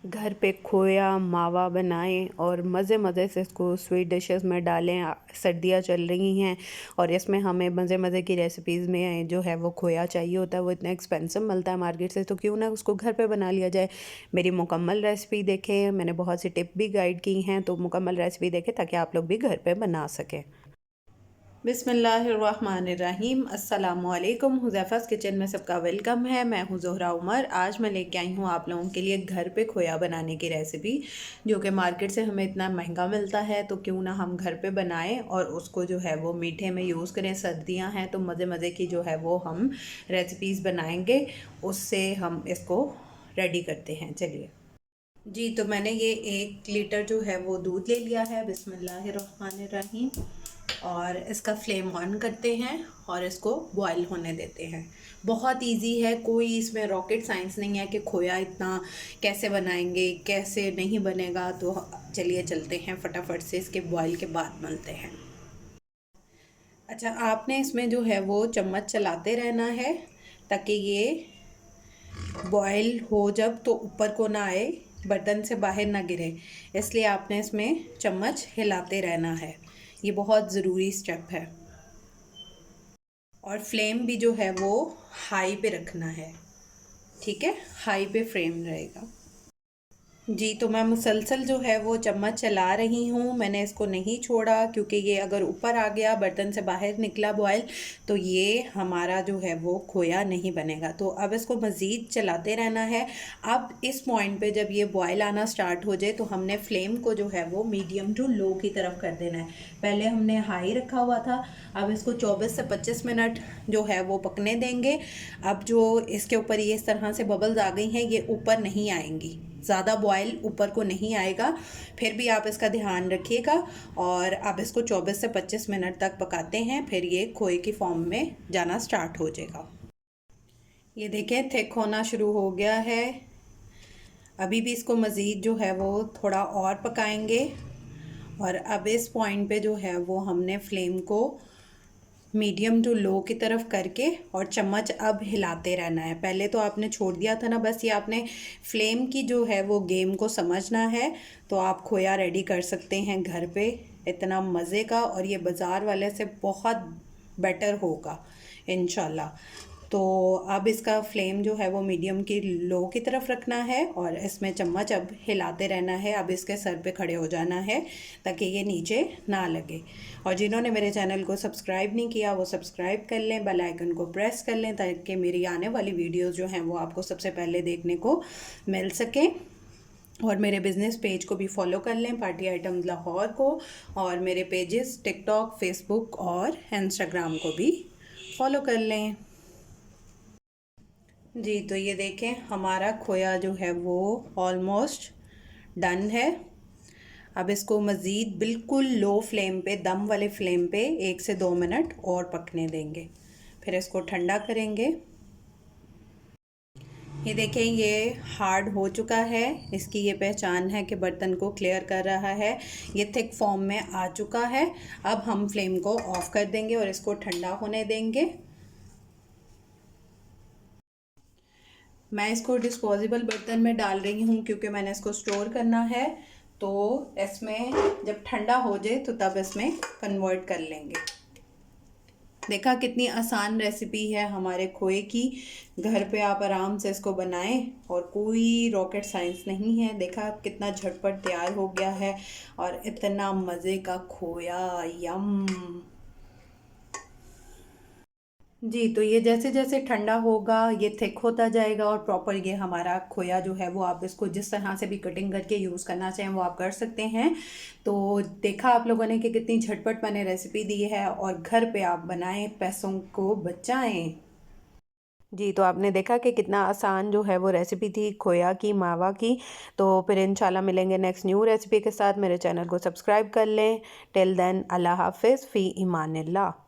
घर पे खोया मावा बनाएं और मज़े मज़े से इसको स्वीट डिशेस में डालें। सर्दियाँ चल रही हैं और इसमें हमें मज़े मज़े की रेसिपीज़ में जो है वो खोया चाहिए होता है। वो इतना एक्सपेंसिव मिलता है मार्केट से, तो क्यों ना उसको घर पे बना लिया जाए। मेरी मुकम्मल रेसिपी देखें, मैंने बहुत सी टिप भी गाइड की हैं, तो मुकम्मल रेसिपी देखें ताकि आप लोग भी घर पर बना सकें। बिस्मिल्लाहिर्रहमानिर्रहीम। अस्सलामुअलैकुम। हुज़ैफ़ा's किचन में सबका वेलकम है। मैं हूँ ज़ोहरा उमर। आज मैं लेके आई हूँ आप लोगों के लिए घर पे खोया बनाने की रेसिपी, जो कि मार्केट से हमें इतना महंगा मिलता है, तो क्यों ना हम घर पे बनाएं और उसको जो है वो मीठे में यूज़ करें। सर्दियाँ हैं तो मज़े मज़े की जो है वो हम रेसिपीज़ बनाएंगे, उससे हम इसको रेडी करते हैं। चलिए जी, तो मैंने ये 1 लीटर जो है वो दूध ले लिया है। बिस्मिल्लाहिर्रहमानिर्रहीम। और इसका फ्लेम ऑन करते हैं और इसको बॉईल होने देते हैं। बहुत इजी है, कोई इसमें रॉकेट साइंस नहीं है कि खोया इतना कैसे बनाएंगे, कैसे नहीं बनेगा। तो चलिए चलते हैं, फटाफट से इसके बॉईल के बाद मिलते हैं। अच्छा, आपने इसमें जो है वो चम्मच चलाते रहना है ताकि ये बॉयल हो जब तो ऊपर को ना आए, बर्तन से बाहर ना गिरे, इसलिए आपने इसमें चम्मच हिलाते रहना है। ये बहुत ज़रूरी स्टेप है। और फ्लेम भी जो है वो हाई पे रखना है, ठीक है, हाई पे फ्लेम रहेगा। जी, तो मैं मुसलसल जो है वो चम्मच चला रही हूँ। मैंने इसको नहीं छोड़ा क्योंकि ये अगर ऊपर आ गया, बर्तन से बाहर निकला बॉयल, तो ये हमारा जो है वो खोया नहीं बनेगा। तो अब इसको मज़ीद चलाते रहना है। अब इस पॉइंट पे जब ये बॉयल आना स्टार्ट हो जाए तो हमने फ्लेम को जो है वो मीडियम टू लो की तरफ कर देना है। पहले हमने हाई रखा हुआ था, अब इसको 24 से 25 मिनट जो है वो पकने देंगे। अब जो इसके ऊपर ये इस तरह से बबल्स आ गई हैं, ये ऊपर नहीं आएंगी, ज़्यादा बॉयल ऊपर को नहीं आएगा। फिर भी आप इसका ध्यान रखिएगा। और अब इसको 24 से 25 मिनट तक पकाते हैं, फिर ये खोए की फॉर्म में जाना स्टार्ट हो जाएगा। ये देखें, थिक होना शुरू हो गया है। अभी भी इसको मज़ीद जो है वो थोड़ा और पकाएंगे। और अब इस पॉइंट पे जो है वो हमने फ्लेम को मीडियम टू लो की तरफ करके और चम्मच अब हिलाते रहना है। पहले तो आपने छोड़ दिया था ना, बस ये आपने फ्लेम की जो है वो गेम को समझना है, तो आप खोया रेडी कर सकते हैं घर पे, इतना मज़े का। और ये बाज़ार वाले से बहुत बेटर होगा इंशाल्लाह। तो अब इसका फ्लेम जो है वो मीडियम की लो की तरफ रखना है और इसमें चम्मच अब हिलाते रहना है। अब इसके सर पे खड़े हो जाना है ताकि ये नीचे ना लगे। और जिन्होंने मेरे चैनल को सब्सक्राइब नहीं किया वो सब्सक्राइब कर लें, बेल आइकन को प्रेस कर लें ताकि मेरी आने वाली वीडियोस जो हैं वो आपको सबसे पहले देखने को मिल सकें। और मेरे बिज़नेस पेज को भी फॉलो कर लें, पार्टी आइटम्स लाहौर को। और मेरे पेजेस टिकटॉक, फेसबुक और इंस्टाग्राम को भी फॉलो कर लें। जी, तो ये देखें, हमारा खोया जो है वो ऑलमोस्ट डन है। अब इसको मज़ीद बिल्कुल लो फ्लेम पे, दम वाले फ्लेम पे 1 से 2 मिनट और पकने देंगे, फिर इसको ठंडा करेंगे। ये देखें, ये हार्ड हो चुका है। इसकी ये पहचान है कि बर्तन को क्लियर कर रहा है, ये थिक फॉर्म में आ चुका है। अब हम फ्लेम को ऑफ कर देंगे और इसको ठंडा होने देंगे। मैं इसको डिस्पोजेबल बर्तन में डाल रही हूँ क्योंकि मैंने इसको स्टोर करना है। तो इसमें जब ठंडा हो जाए तो तब इसमें कन्वर्ट कर लेंगे। देखा कितनी आसान रेसिपी है हमारे खोए की। घर पे आप आराम से इसको बनाएं और कोई रॉकेट साइंस नहीं है। देखा कितना झटपट तैयार हो गया है और इतना मज़े का खोया, यम। जी, तो ये जैसे जैसे ठंडा होगा ये थिक होता जाएगा और प्रॉपर ये हमारा खोया जो है वो, आप इसको जिस तरह से भी कटिंग करके यूज़ करना चाहें वो आप कर सकते हैं। तो देखा आप लोगों ने कि कितनी झटपट मैंने रेसिपी दी है और घर पे आप बनाएं, पैसों को बचाएं। जी, तो आपने देखा कि कितना आसान जो है वो रेसिपी थी खोया की, मावा की। तो फिर इंशाल्लाह मिलेंगे नेक्स्ट न्यू रेसिपी के साथ। मेरे चैनल को सब्सक्राइब कर लें। टिल देन, अल्लाह हाफिज़, फ़ी इमानिल्लाह।